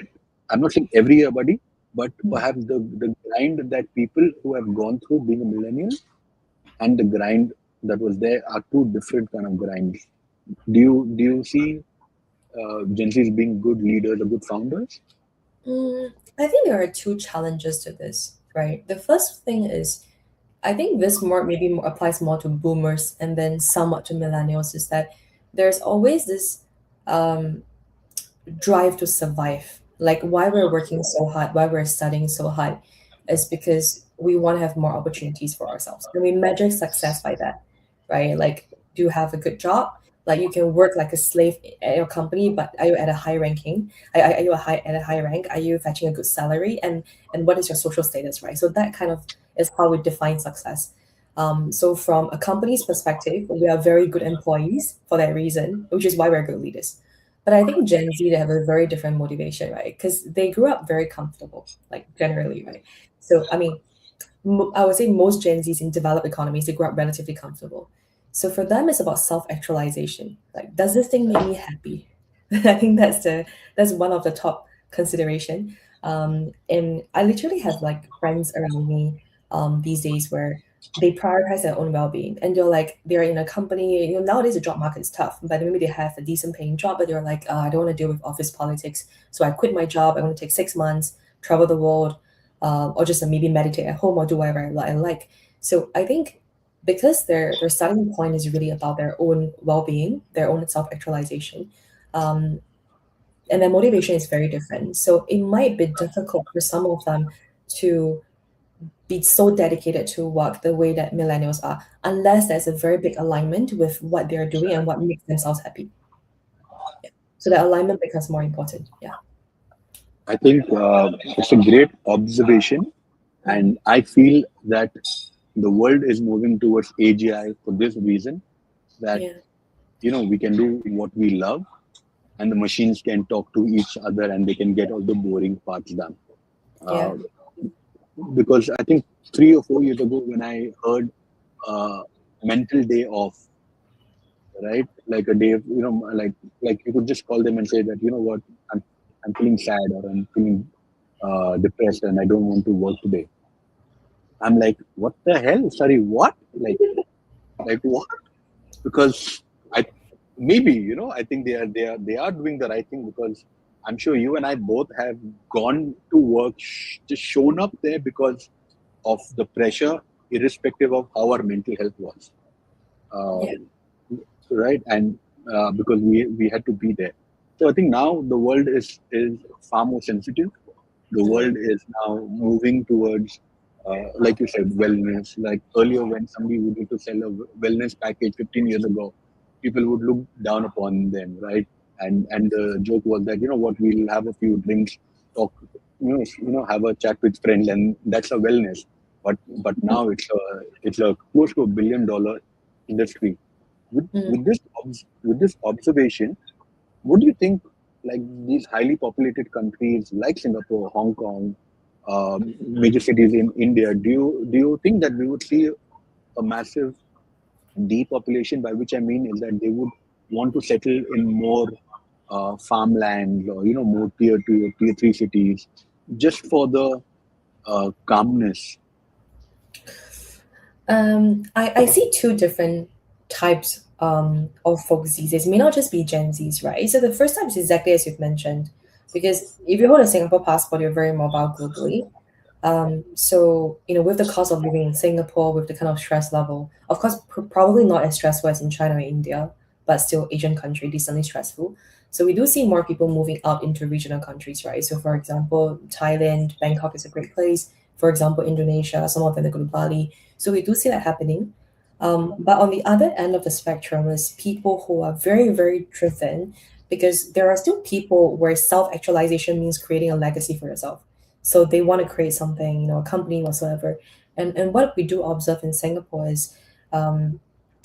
I'm not saying everybody, but Mm. perhaps the grind that people who have gone through being a millennial and the grind that was there are two different kind of grinds. Do you see Gen Zs being good leaders or good founders? I think there are two challenges to this, right? The first thing is, I think this more maybe more applies more to boomers and then somewhat to millennials, is that there's always this um, drive to survive. Like why we're working so hard, why we're studying so hard, is because we want to have more opportunities for ourselves. And we measure success by that, right? Like, do you have a good job? Like you can work like a slave at your company, but are you at a high ranking? Are you at a high rank? Are you fetching a good salary? And what is your social status, right? So that kind of is how we define success. So from a company's perspective, we are very good employees for that reason, which is why we're good leaders. But I think Gen Z, they have a very different motivation, right? Because they grew up very comfortable, like generally, right? So I mean, I would say most Gen Zs in developed economies, they grow up relatively comfortable. So for them, it's about self-actualization. Like, does this thing make me happy? I think that's one of the top consideration. And I literally have like friends around me these days where they prioritize their own well-being, and they're in a company. Nowadays the job market is tough, but maybe they have a decent paying job, but they're like, I don't want to deal with office politics, so I quit my job. I want to take 6 months, travel the world, or just maybe meditate at home or do whatever I like. So I think because their starting point is really about their own well-being, their own self-actualization, um, and their motivation is very different. So it might be difficult for some of them to be so dedicated to work the way that millennials are, unless there's a very big alignment with what they're doing and what makes themselves happy. Yeah. So the alignment becomes more important. Yeah. I think it's a great observation, Mm. and I feel that the world is moving towards AGI for this reason, that Yeah. we can do what we love, and the machines can talk to each other and they can get all the boring parts done. Yeah. Uh, because I think 3 or 4 years ago, when I heard uh, mental day off, right, like a day, like you could just call them and say that, what, I'm feeling sad, or I'm feeling depressed and I don't want to work today. I'm like, what the hell? Sorry, what? Like what? Because I maybe I think they are doing the right thing, because I'm sure you and I both have gone to work, just shown up there because of the pressure, irrespective of how our mental health was, Yeah. right? And because we had to be there. So I think now the world is far more sensitive. The Mm. world is now moving towards, like you said, wellness. Like earlier, when somebody would need to sell a wellness package 15 years ago, people would look down upon them, right? And the joke was that, what, we'll have a few drinks, talk, have a chat with friends, and that's a wellness. But now it's a close to $1 billion industry. Mm. With this observation, what do you think? Like these highly populated countries like Singapore, Hong Kong, major cities in India, do you think that we would see a massive depopulation? By which I mean is that they would want to settle in more farmlands, or more tier 2 or tier 3 cities, just for the calmness. I see two different types of folks these days. It may not just be Gen Zs, right? So the first type is exactly as you've mentioned, because if you hold a Singapore passport, you're very mobile globally. So with the cost of living in Singapore, with the kind of stress level, of course, probably not as stressful as in China or India, but still Asian country, decently stressful. So we do see more people moving out into regional countries, right? So for example, Thailand, Bangkok is a great place. For example, Indonesia, some of them they go to Bali. So we do see that happening. But on the other end of the spectrum is people who are very, very driven, because there are still people where self-actualization means creating a legacy for yourself. So they want to create something, a company whatsoever. And what we do observe in Singapore is, um,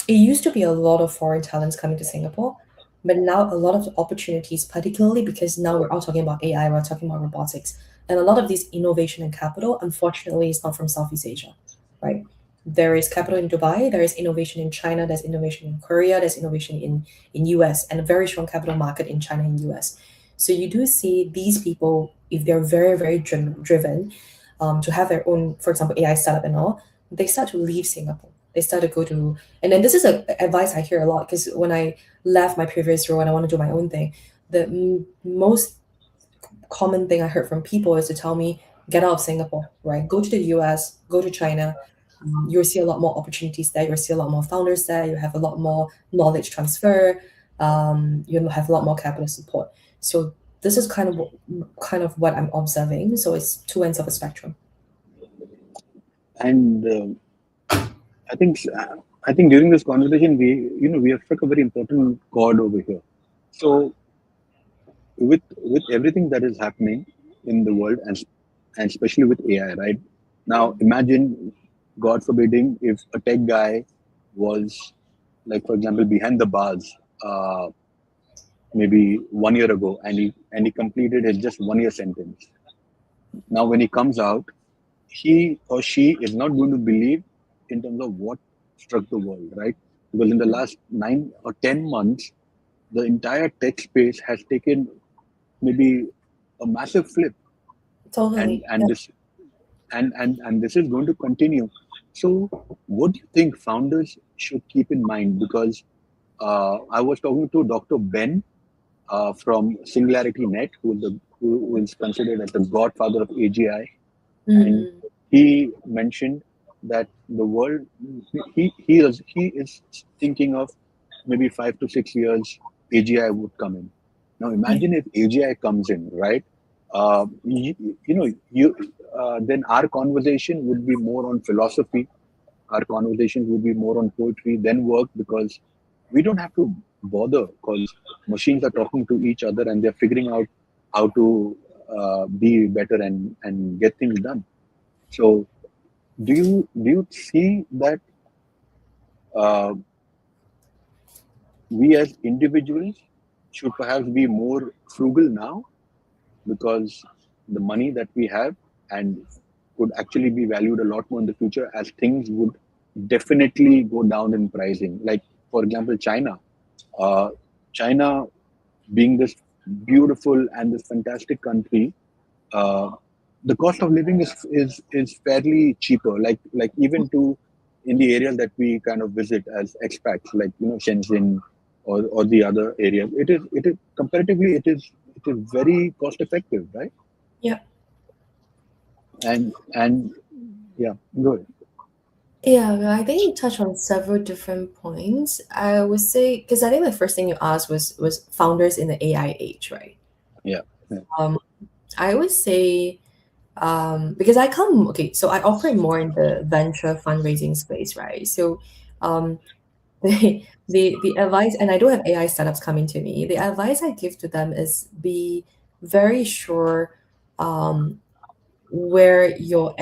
it used to be a lot of foreign talents coming to Singapore, but now a lot of the opportunities, particularly because now we're all talking about AI, we're talking about robotics, and a lot of these innovation and capital, unfortunately, is not from Southeast Asia, right? There is capital in Dubai, there is innovation in China, there's innovation in Korea, there's innovation in US, and a very strong capital market in China and US. So you do see these people, if they're very, very driven, to have their own, for example, AI startup and all, they start to leave Singapore. They start to go to, and then this is a advice I hear a lot, because when I left my previous role and I want to do my own thing, the most common thing I heard from people is to tell me, get out of Singapore, right? Go to the US, go to China. You'll see a lot more opportunities there. You'll see a lot more founders there. You have a lot more knowledge transfer. You'll have a lot more capital support. So this is kind of what I'm observing. So it's two ends of a spectrum. And I think I think during this conversation, we have struck a very important chord over here. So with everything that is happening in the world, and especially with AI, right? Now, imagine, God forbidding, if a tech guy was, like, for example, behind the bars, maybe 1 year ago, and he completed his just 1 year sentence. Now, when he comes out, he or she is not going to believe in terms of what struck the world, right? Because in the last 9 or 10 months, the entire tech space has taken maybe a massive flip, and Totally. and this and this is going to continue. So, what do you think founders should keep in mind? Because I was talking to Dr. Ben from Singularity Net, who is considered as the godfather of AGI, and Mm, he mentioned that the world, he is thinking of maybe 5 to 6 years AGI would come in. Now yeah, imagine if AGI comes in, right? Then our conversation would be more on philosophy. Our conversation would be more on poetry than work, because we don't have to bother, because machines are talking to each other and they're figuring out how to be better and get things done. So, do you see that uh, we as individuals should perhaps be more frugal now, because the money that we have and could actually be valued a lot more in the future, as things would definitely go down in pricing. Like, for example, China. Uh, China, being this beautiful and this fantastic country, uh, the cost of living is fairly cheaper. Like even to in the areas that we kind of visit as expats, like Shenzhen or the other areas, it is comparatively it is very cost effective, right? yeah. And yeah, go ahead. Yeah, well, I think you touched on several different points. I would say because I think the first thing you asked was founders in the AI age, right? Yeah, yeah, Um, I would say because I come okay, so I operate more in the venture fundraising space, right? So um, the advice, and I do have AI startups coming to me. The advice I give to them is be very sure um, where your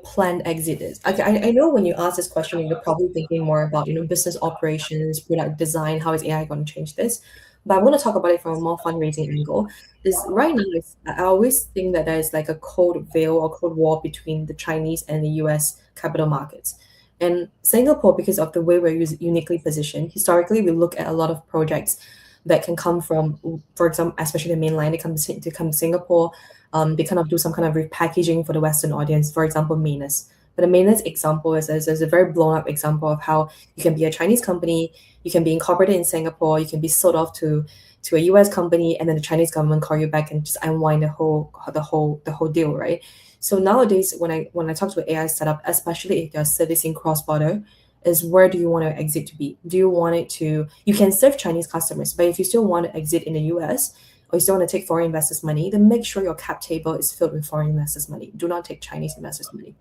planned exit is. Okay, I know when you ask this question, you're probably thinking more about business operations, product design, how is AI going to change this? But I want to talk about it from a more fundraising angle. Is right now, I always think that there's like a cold veil or cold wall between the Chinese and the U.S. capital markets. And Singapore, because of the way we're uniquely positioned, historically we look at a lot of projects that can come from, for example, especially the mainland, they come to Singapore, they kind of do some kind of repackaging for the Western audience. For example, Manus. But the Manus example is a very blown up example of how you can be a Chinese company, you can be incorporated in Singapore, you can be sold off to a US company, and then the Chinese government call you back and just unwind the whole deal, right? So nowadays, when I talk to an AI startup, especially if they're servicing cross border, is where do you want to exit to be? Do you want it to? You can serve Chinese customers, but if you still want to exit in the US, or you still want to take foreign investors' money, then make sure your cap table is filled with foreign investors' money. Do not take Chinese investors' money.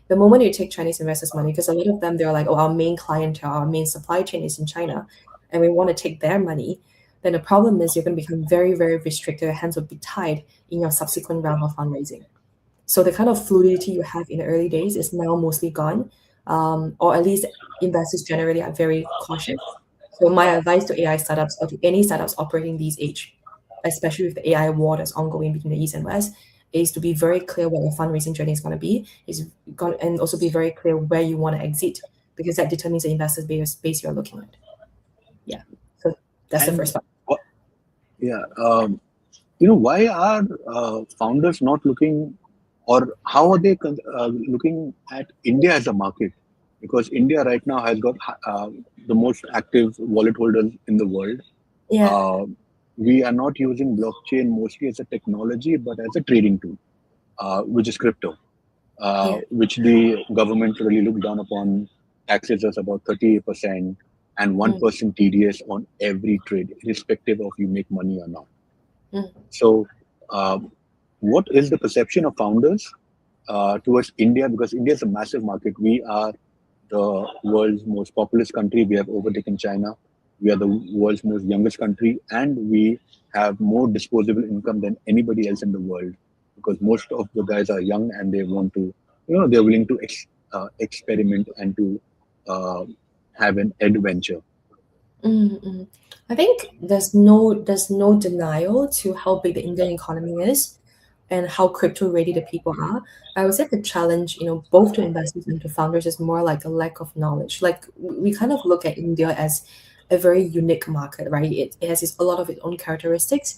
The moment you take Chinese investors' money, because a lot of them, they're like, oh, our main clientele, our main supply chain is in China, and we want to take their money, then the problem is you're going to become very, very restricted. Your hands will be tied in your subsequent round of fundraising. So the kind of fluidity you have in the early days is now mostly gone, or at least investors generally are very cautious. So my advice to AI startups or to any startups operating these age, especially with the AI war that's ongoing between the East and West, is to be very clear what your fundraising journey is going to be, and also be very clear where you want to exit, because that determines the investors base you're looking at. Yeah. So that's the and first part. yeah. Why are founders not looking, or how are they looking at India as a market? Because India right now has got the most active wallet holders in the world. Yeah. Uh, we are not using blockchain mostly as a technology, but as a trading tool, which is crypto, Yeah. which the government really look down upon. Taxes us about 38% and Mm, 1% TDS on every trade, irrespective of you make money or not. mm, So, what is the perception of founders towards India? Because India is a massive market. We are the world's most populous country. We have overtaken China. We are the world's most youngest country, and we have more disposable income than anybody else in the world because most of the guys are young and they want to, they're willing to experiment and to uh, have an adventure. Mm-mm. I think there's no denial to how big the Indian economy is and how crypto ready the people are. I would say the challenge, both to investors and to founders is more like a lack of knowledge. Like we kind of look at India as a very unique market, right? It has a lot of its own characteristics,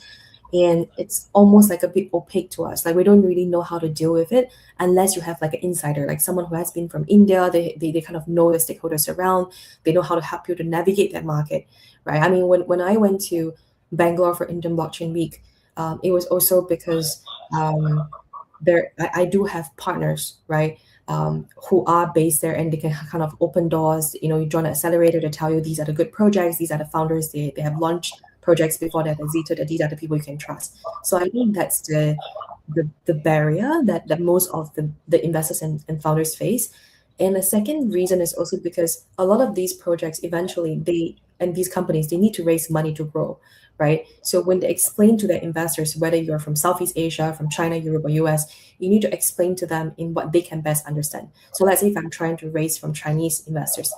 and it's almost like a bit opaque to us. Like we don't really know how to deal with it unless you have like an insider, like someone who has been from India. They kind of know the stakeholders around. They know how to help you to navigate that market, right? I mean, when I went to Bangalore for Indian Blockchain Week, it was also because I do have partners, right, who are based there, and they can kind of open doors. You join an accelerator to tell you these are the good projects, these are the founders, they have launched projects before, they have exited, that these are the people you can trust. So I think that's the barrier that most of the investors and founders face. And the second reason is also because a lot of these projects eventually these companies, they need to raise money to grow, right? So when they explain to their investors, whether you're from Southeast Asia, from China, Europe, or US, you need to explain to them in what they can best understand. So let's say if I'm trying to raise from Chinese investors,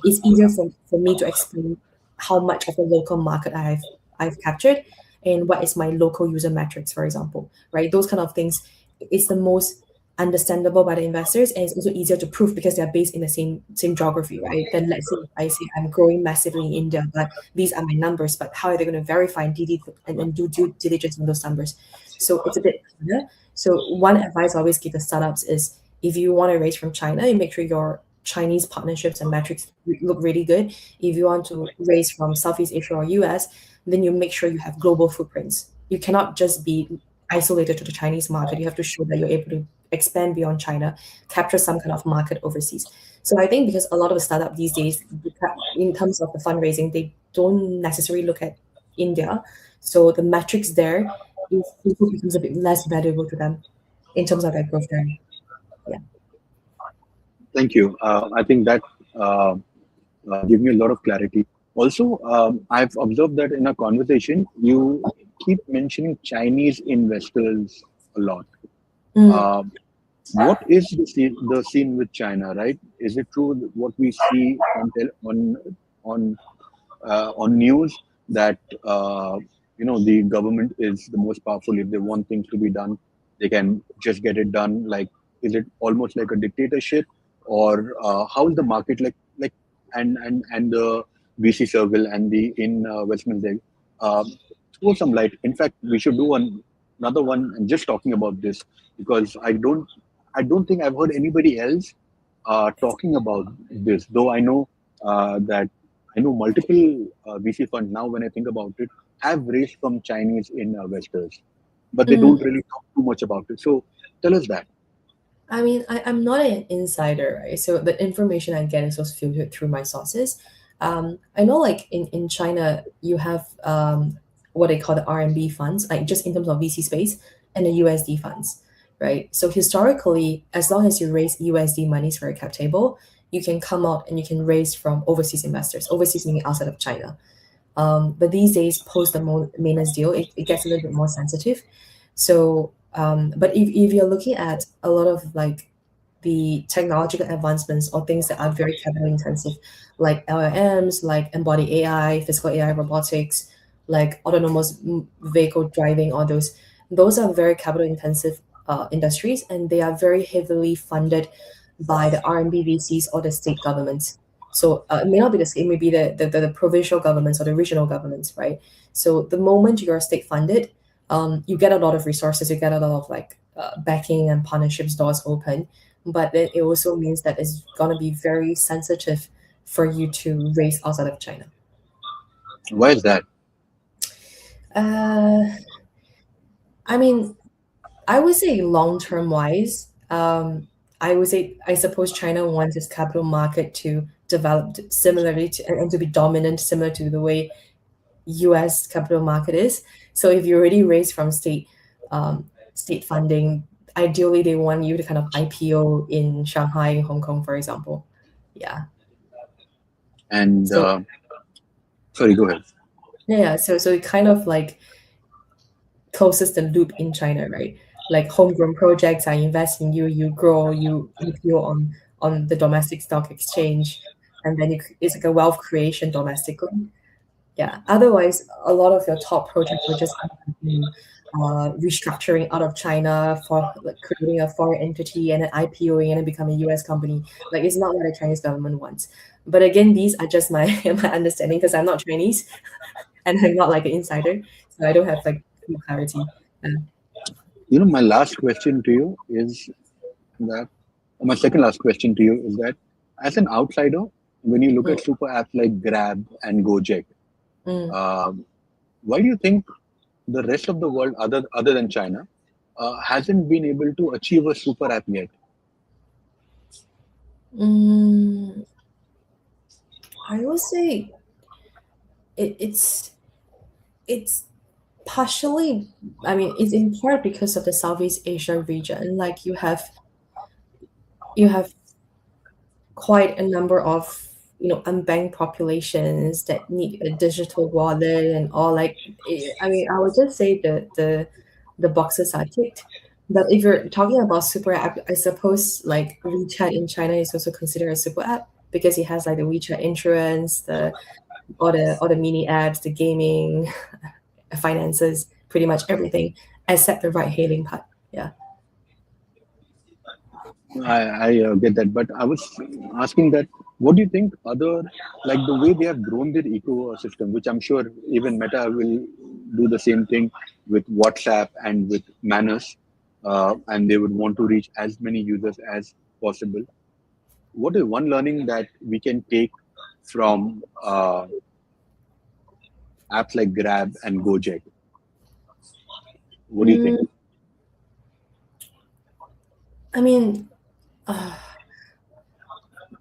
it's easier for me to explain how much of the local market I've captured and what is my local user metrics, for example, right? Those kind of things, it's the most understandable by the investors, and it's also easier to prove because they're based in the same geography, right? Then let's say I say I'm growing massively in India, but these are my numbers, but how are they going to verify and do due diligence on those numbers? So it's a bit harder. So one advice I always give the startups is if you want to raise from China, you make sure your Chinese partnerships and metrics look really good. If you want to raise from Southeast Asia or US, then you make sure you have global footprints. You cannot just be isolated to the Chinese market. You have to show that you're able to expand beyond China, capture some kind of market overseas. So I think because a lot of the startup these days, in terms of the fundraising, they don't necessarily look at India. So the metrics there, it also becomes a bit less valuable to them in terms of their growth journey. Yeah. Thank you. I think that uh, give me a lot of clarity. Also, I've observed that in a conversation, you keep mentioning Chinese investors a lot. Mm, Uh, what is the scene with China, right? Is it true that what we see on on news that the government is the most powerful? If they want things to be done, they can just get it done. Like, is it almost like a dictatorship, or how is the market like? And the VC circle and the investments there. Um, Throw some light. In fact, we should do another one and just talking about this because I don't think I've heard anybody else talking about this. Though that I know multiple VC funds now. When I think about it, have raised from Chinese investors, but they don't mm. really talk too much about it. So tell us that. I mean, I'm not an insider, right? So the information I get is also filtered through my sources. I know, like in China, you have what they call the RMB funds, like just in terms of VC space, and the USD funds, right? So historically, as long as you raise USD monies for a cap table, you can come out and you can raise from overseas investors, overseas meaning outside of China. But these days, post the Mainers deal, it gets a little bit more sensitive. So, but if you're looking at a lot of like the technological advancements or things that are very capital intensive, like LLMs, like embodied AI, physical AI, robotics, like autonomous vehicle driving, all those are very capital intensive industries, and they are very heavily funded by the RMB VCs or the state governments. So it may not be the state, it may be the provincial governments or the regional governments, right? So the moment you're state funded, you get a lot of resources, you get a lot of like backing and partnerships doors open, but then it also means that it's gonna be very sensitive for you to raise outside of China. Why is that? Uh, I mean, I would say long term wise, I would say I suppose China wants its capital market to develop similarly to, and to be dominant, similar to the way US capital market is. So if you already raise from state funding, ideally they want you to kind of IPO in Shanghai, Hong Kong, for example. Yeah. And So sorry, go ahead. yeah, so it kind of like closes the loop in China, right? Like homegrown projects, I invest in you, you grow, you IPO on the domestic stock exchange, and then it's like a wealth creation domestically. Yeah. Otherwise, a lot of your top projects will just end up in restructuring out of China for like creating a foreign entity and then IPOing and then becoming a US company. Like it's not what the Chinese government wants. But again, these are just my my understanding because I'm not Chinese and I'm not like an insider, so I don't have like full clarity. My last question to you is that, my second last question to you is that, as an outsider, when you look Mm, at super apps like Grab and Gojek, mm, um, why do you think the rest of the world, other than China, hasn't been able to achieve a super app yet? mm. I would say it's partially. I mean, it's in part because of the Southeast Asia region. Like you have quite a number of unbanked populations that need a digital wallet and all. Like, I mean, I would just say that the boxes are ticked. But if you're talking about super app, I suppose like WeChat in China is also considered a super app because it has like the WeChat insurance, the all the mini apps, the gaming, finances, pretty much everything except the ride hailing part. Yeah. I get that, but I was asking that, what do you think other, like the way they have grown their ecosystem, which I'm sure even Meta will do the same thing with WhatsApp and with Manners, and they would want to reach as many users as possible. What is one learning that we can take from apps like Grab and Gojek? What do you think? Mm, I mean, uh,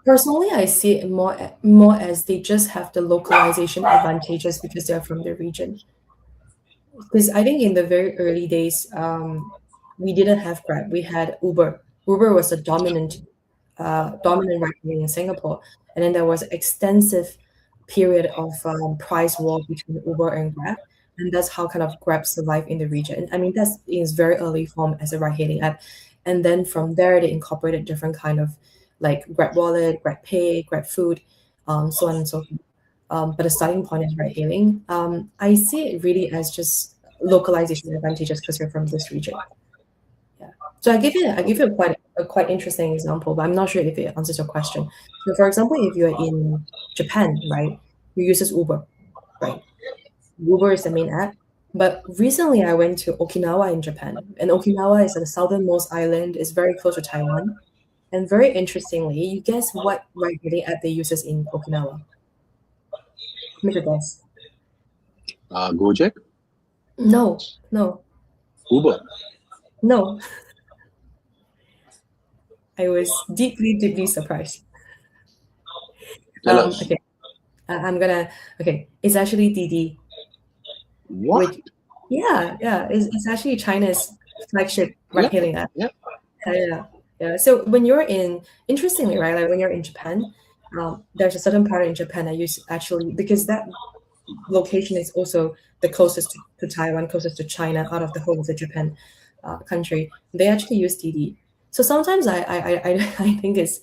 personally, I see it more as they just have the localization advantages because they're from the region. Because I think in the very early days, we didn't have Grab. We had Uber. Uber was a dominant right here in Singapore, and then there was extensive period of price war between Uber and Grab, and that's how kind of Grab survived in the region. I mean, that's in its very early form as a ride-hailing app, and then from there they incorporated different kind of like Grab Wallet, Grab Pay, Grab Food, so on and so forth. But the starting point is ride-hailing. I see it really as just localization advantages because you're from this region. Yeah. So I give you a quite interesting example, but I'm not sure if it answers your question. So for example, if you're in Japan, right, you uses Uber, right? Uber is the main app. But recently I went to Okinawa in Japan, and Okinawa is at the southernmost island, it's very close to Taiwan. And very interestingly, you guess what ride-hailing app they uses in Okinawa? Make a guess. Gojek, No, no, Uber. no. I was deeply, deeply surprised. Tell us. Okay, I'm gonna. Okay, it's actually Didi, What? which, yeah, yeah, it's actually China's flagship Yeah, ride-hailing app. yeah. Yeah, yeah, yeah. So when you're interestingly, right, like when you're in Japan, there's a certain part in Japan that use actually because that location is also the closest to Taiwan, closest to China out of the whole of the Japan country. They actually use Didi. So sometimes I think it's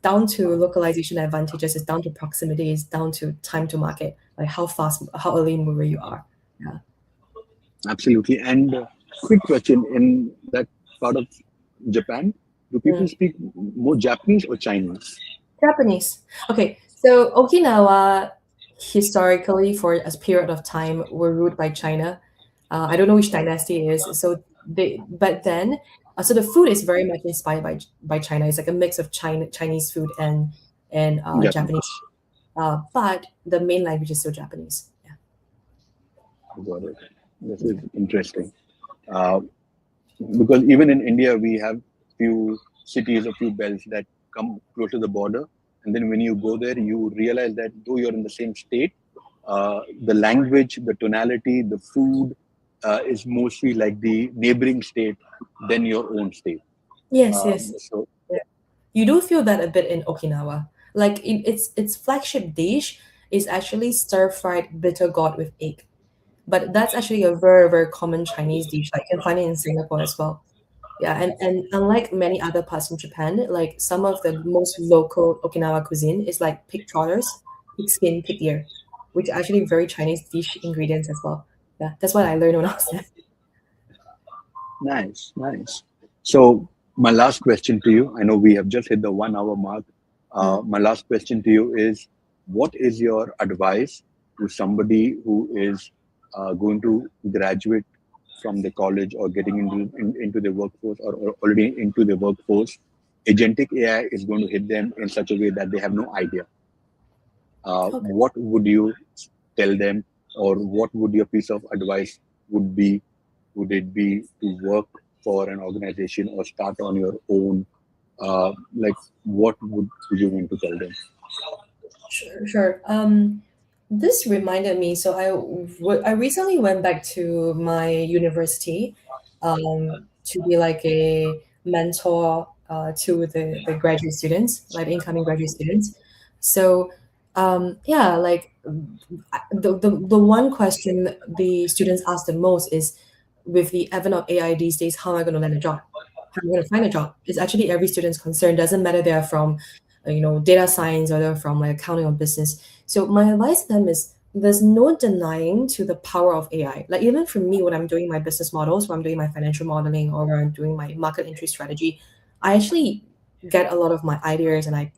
down to localization advantages. It's down to proximity. It's down to time to market, like how fast, how early mover you are. Yeah. Absolutely. And quick question, in that part of Japan, do people Mm. speak more Japanese or Chinese? Japanese. Okay, so Okinawa historically for a period of time were ruled by China. I don't know which dynasty it is. But then, so the food is very much inspired by China. It's like a mix of Chinese food and Japanese. Japanese. But the main language is still Japanese. Yeah. Got it. This is interesting. Uh, because even in India, we have few cities, a few belts that come close to the border. And then when you go there, you realize that though you're in the same state, the language, the tonality, the food is mostly like the neighboring state than your own state. Yes. Yes. So Yeah. You do feel that a bit in Okinawa. Like its flagship dish is actually stir fried bitter gourd with egg. But that's actually a very, very common Chinese dish. Like you can find it in Singapore as well. Yeah, and unlike many other parts in Japan, like some of the most local Okinawa cuisine is like pig trotters, pig skin, pig ear, which are actually very Chinese dish ingredients as well. Yeah, that's what I learned when I was there. Nice, nice. So, my last question to you, I know we have just hit the 1 hour mark. Mm. My last question to you is, what is your advice to somebody who is going to graduate from the college or getting into the workforce, or already into the workforce? Agentic AI is going to hit them in such a way that they have no idea. Okay. What would you tell them, or what would your piece of advice would be? Would it be to work for an organization or start on your own? Like, what would you want to tell them? Sure, sure. This reminded me. So I recently went back to my university, to be like a mentor to the graduate students, like incoming graduate students. So, yeah, like the one question the students ask the most is, with the advent of AI these days, how am I going to land a job? How am I going to find a job? It's actually every student's concern. Doesn't matter they're from data science or they're from like accounting or business. So my advice to them is, there's no denying to the power of AI. Like even for me, when I'm doing my business models, when I'm doing my financial modeling, or when I'm doing my market entry strategy, I actually get a lot of my ideas, and I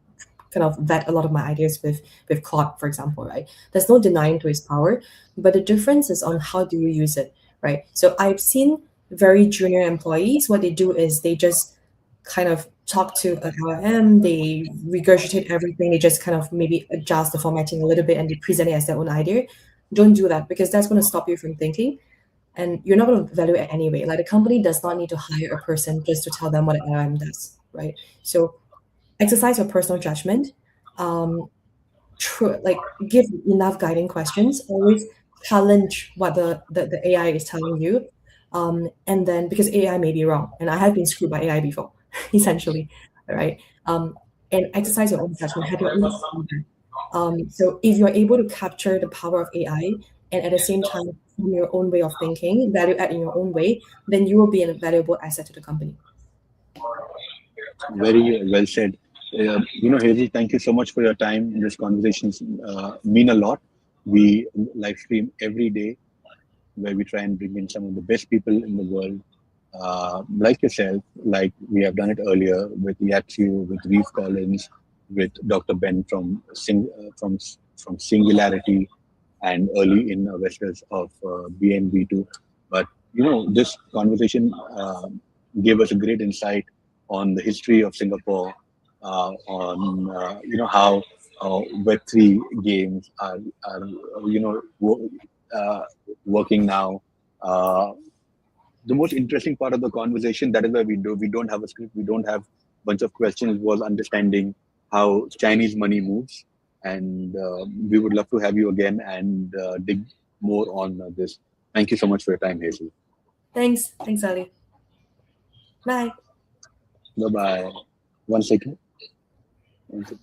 kind of vet a lot of my ideas with Claude, for example, right? There's no denying to his power, but the difference is on how do you use it, right? So I've seen very junior employees, what they do is they just kind of talk to an LLM, they regurgitate everything, they just kind of maybe adjust the formatting a little bit and they present it as their own idea. Don't do that, because that's going to stop you from thinking, and you're not going to value it anyway. Like the company does not need to hire a person just to tell them what an LLM does, right? So exercise your personal judgment. Um, like give enough guiding questions. Always challenge what the AI is telling you. And then, because AI may be wrong, and I have been screwed by AI before, essentially, right? And exercise your own judgment, have your own feedback. So if you're able to capture the power of AI and at the same time form your own way of thinking, value add in your own way, then you will be a valuable asset to the company. Very well said. Hazel, thank you so much for your time. These conversations mean a lot. We live stream every day, where we try and bring in some of the best people in the world, like yourself, like we have done it earlier with Yatsu, with Reeve Collins, with Dr. Ben from Singularity, and early in investors of BNB2. But this conversation gave us a great insight on the history of Singapore, on how Web3 games are uh, working now. The most interesting part of the conversation, that is why we don't have a script, we don't have a bunch of questions, was understanding how Chinese money moves. And we would love to have you again and dig more on this. Thank you so much for your time, Hazel. Thanks, Ali. Bye. Bye bye. One second. One second.